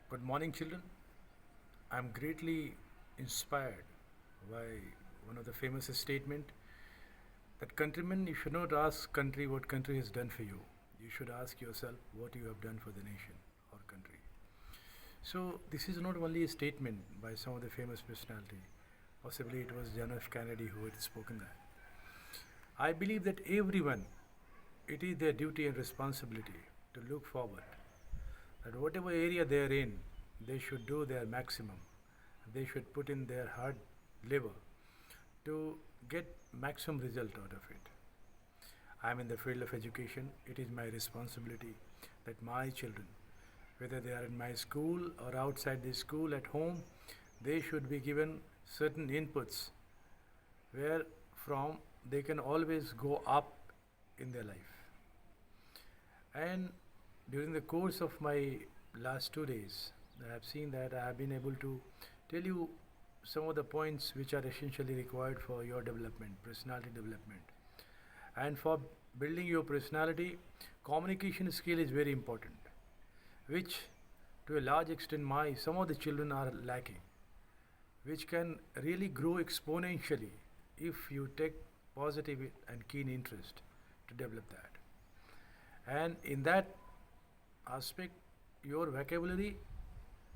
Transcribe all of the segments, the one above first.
Good morning, children. I'm greatly inspired by one of the famous statement that countrymen, you should not ask country what country has done for you. You should ask yourself what you have done for the nation or country. So this is not only a statement by some of the famous personality. Possibly it was John F. Kennedy who had spoken that. I believe that everyone, it is their duty and responsibility to look forward that whatever area they are in, they should do their maximum. They should put in their hard labor to get maximum result out of it. I am in the field of education. It is my responsibility that my children, whether they are in my school or outside the school at home, they should be given certain inputs where from they can always go up in their life. And during the course of my last 2 days, I have seen that I have been able to tell you some of the points which are essentially required for your development, personality development. And for building your personality, communication skill is very important, which to a large extent some of the children are lacking, which can really grow exponentially if you take positive and keen interest to develop that. And in that aspect, your vocabulary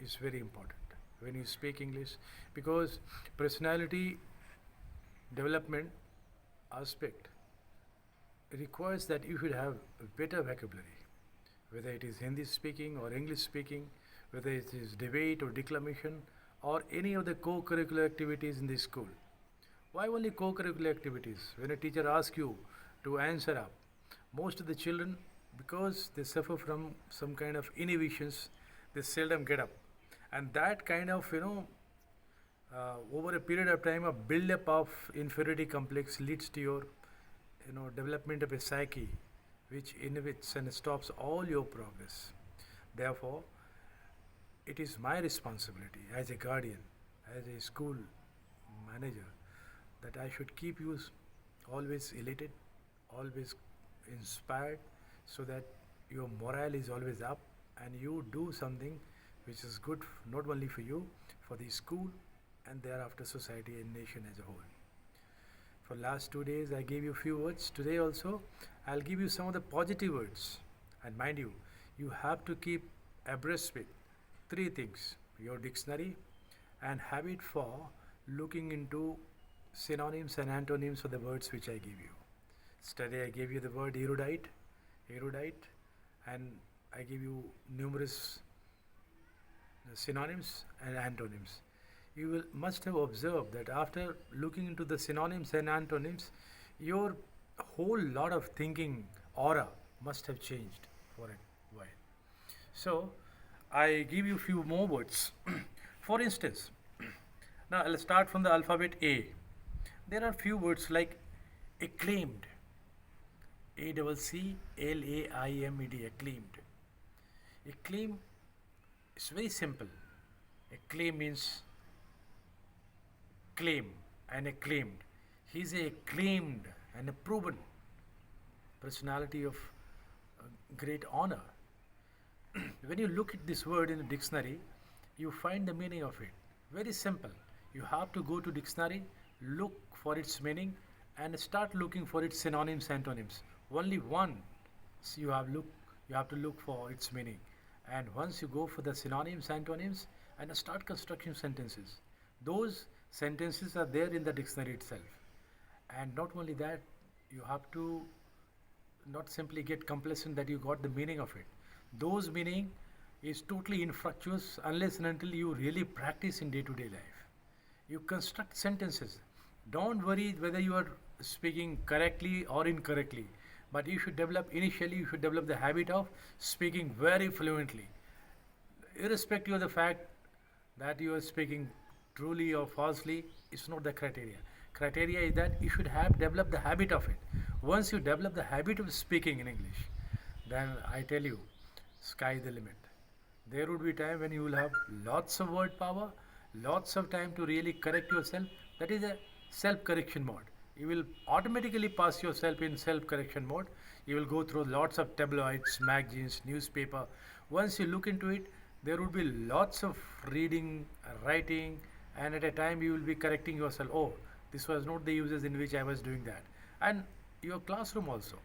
is very important when you speak English, because personality development aspect requires that you should have a better vocabulary, whether it is Hindi speaking or English speaking, whether it is debate or declamation or any of the co-curricular activities in the school. Why only co-curricular activities? When a teacher asks you to answer up, most of the children, because they suffer from some kind of inhibitions, they seldom get up. And that kind of, over a period of time, a build-up of inferiority complex leads to your, development of a psyche, which inhibits and stops all your progress. Therefore, it is my responsibility as a guardian, as a school manager, that I should keep you always elated, always inspired, so that your morale is always up and you do something which is good not only for you, for the school, and thereafter society and nation as a whole. For last 2 days I gave you few words. Today also I'll give you some of the positive words. And mind you, you have to keep abreast with three things: your dictionary and habit for looking into synonyms and antonyms for the words which I give you. Today I gave you the word erudite, and I give you numerous synonyms and antonyms. You must have observed that after looking into the synonyms and antonyms, your whole lot of thinking aura must have changed for a while. So, I give you few more words. For instance, now I'll start from the alphabet A. There are few words like acclaimed, ACCLAIMED, acclaimed. Acclaim is very simple. Acclaim means claim and acclaimed. He is a acclaimed and a proven personality of great honor. When you look at this word in the dictionary, you find the meaning of it. Very simple. You have to go to dictionary, look for its meaning, and start looking for its synonyms, antonyms. Only one you have to look for its meaning. And once you go for the synonyms, antonyms, and start constructing sentences, those sentences are there in the dictionary itself. And not only that, you have to not simply get complacent that you got the meaning of it. Those meaning is totally infructuous unless and until you really practice in day-to-day life. You construct sentences. Don't worry whether you are speaking correctly or incorrectly, but you should develop the habit of speaking very fluently, irrespective of the fact that you are speaking truly or falsely. It's not the criteria. Criteria is that you should have developed the habit of it. Once you develop the habit of speaking in English, then I tell you, sky is the limit. There would be time when you will have lots of word power, lots of time to really correct yourself. That is a self-correction mode. You will automatically pass yourself in self-correction mode. You will go through lots of tabloids, magazines, newspaper. Once you look into it, there would be lots of reading, writing, and at a time you will be correcting yourself. Oh, this was not the uses in which I was doing that. And your classroom also.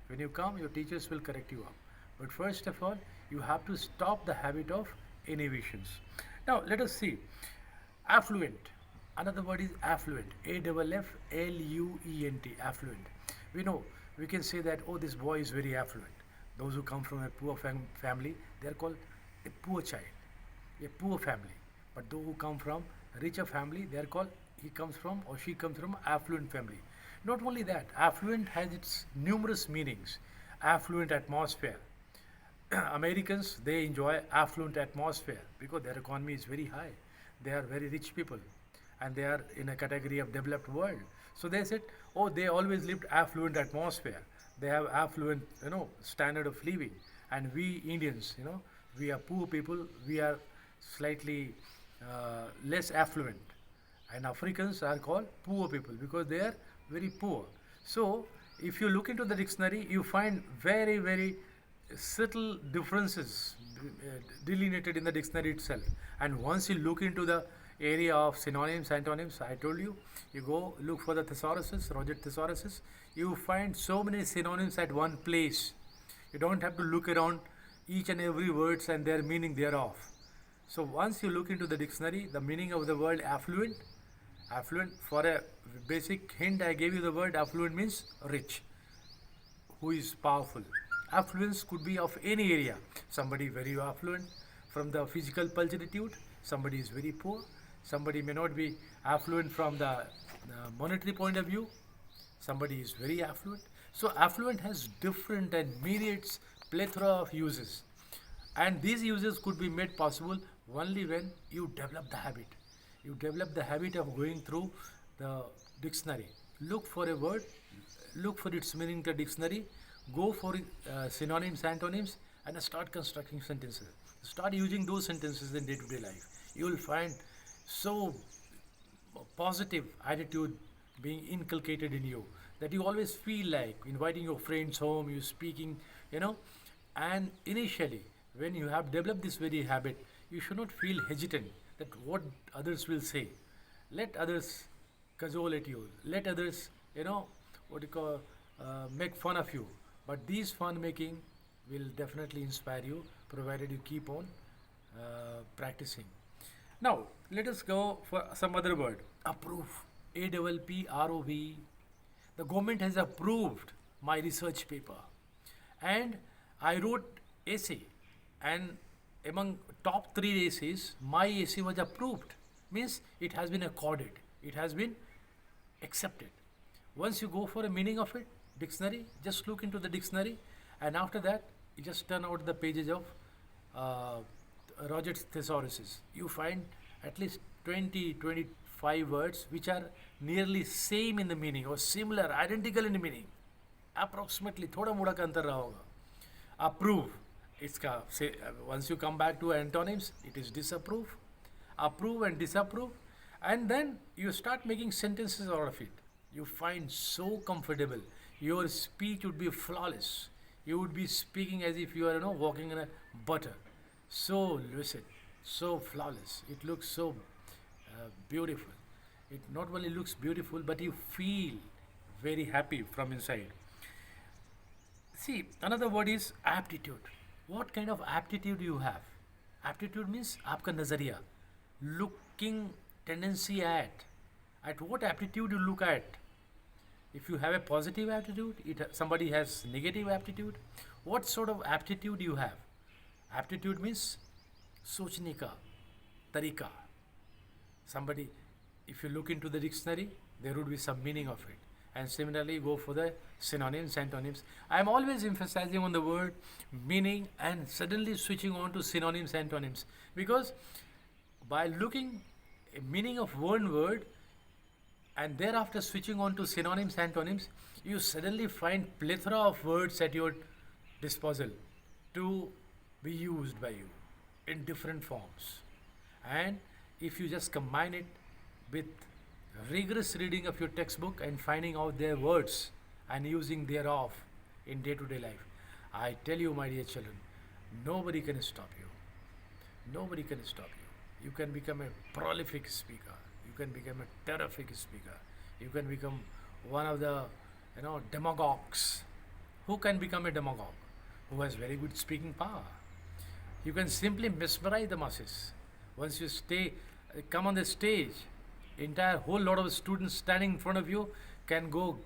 When you come, your teachers will correct you up. But first of all, you have to stop the habit of inhibitions. Now, let us see. Affluent. Another word is affluent. AFFLUENT. Affluent. We know, we can say that, oh, this boy is very affluent. Those who come from a poor family, they are called a poor child, a poor family. But those who come from a richer family, they are called, he comes from or she comes from affluent family. Not only that, affluent has its numerous meanings. Affluent atmosphere. Americans, they enjoy affluent atmosphere because their economy is very high. They are very rich people and they are in a category of developed world. So they said, oh, they always lived affluent atmosphere. They have affluent, standard of living. And we Indians, we are poor people. We are slightly less affluent. And Africans are called poor people because they are very poor. So if you look into the dictionary, you find very, very subtle differences delineated in the dictionary itself. And once you look into the area of synonyms, antonyms, I told you, you go look for the thesauruses, Roger thesauruses, you find so many synonyms at one place. You don't have to look around each and every words and their meaning thereof. So once you look into the dictionary, the meaning of the word affluent, for a basic hint I gave you, the word affluent means rich, who is powerful. Affluence could be of any area. Somebody very affluent from the physical pulchritude, somebody is very poor, somebody may not be affluent from the monetary point of view, somebody is very affluent. So affluent has different and myriads plethora of uses. And these uses could be made possible only when you develop the habit. You develop the habit of going through the dictionary. Look for a word, look for its meaning in the dictionary, go for synonyms, antonyms, and start constructing sentences. Start using those sentences in day-to-day life. You will find so positive attitude being inculcated in you that you always feel like inviting your friends home, you speaking, and initially when you have developed this very habit, you should not feel hesitant that what others will say. Let others cajole at you. Let others, make fun of you. But these fun making will definitely inspire you, provided you keep on practicing. Now, let us go for some other word. Approve. APPROV. The government has approved my research paper. And I wrote essay. And among top 3 essays, my essay was approved. Means it has been accorded. It has been accepted. Once you go for a meaning of it, dictionary, just look into the dictionary, and after that, you just turn out the pages of Roger's thesauruses. You find at least 20-25 words which are nearly same in the meaning or similar, identical in the meaning. Approximately, थोड़ा मोड़ा का अंतर रहा होगा. Approve. Once you come back to antonyms, it is disapprove, approve and disapprove, and then you start making sentences out of it. You find so comfortable. Your speech would be flawless. You would be speaking as if you are, walking in a butter. So lucid, so flawless. It looks so beautiful. It not only looks beautiful, but you feel very happy from inside. See, another word is aptitude. What kind of aptitude you have? Aptitude means आपका नजरिया, looking tendency at what aptitude you look at. If you have a positive aptitude, somebody has negative aptitude. What sort of aptitude you have? Aptitude means सोचने का तरीका. Somebody, if you look into the dictionary, there would be some meaning of it. And similarly, go for the synonyms, antonyms. I am always emphasizing on the word meaning and suddenly switching on to synonyms, antonyms. Because by looking a meaning of one word and thereafter switching on to synonyms, antonyms, you suddenly find plethora of words at your disposal to be used by you in different forms. And if you just combine it with rigorous reading of your textbook and finding out their words and using thereof in day-to-day life, I tell you, my dear children, nobody can stop you. Nobody can stop you. You can become a prolific speaker. You can become a terrific speaker. You can become one of the, demagogues. Who can become a demagogue? Who has very good speaking power. You can simply mesmerize the masses. Once you come on the stage, entire whole lot of students standing in front of you can go,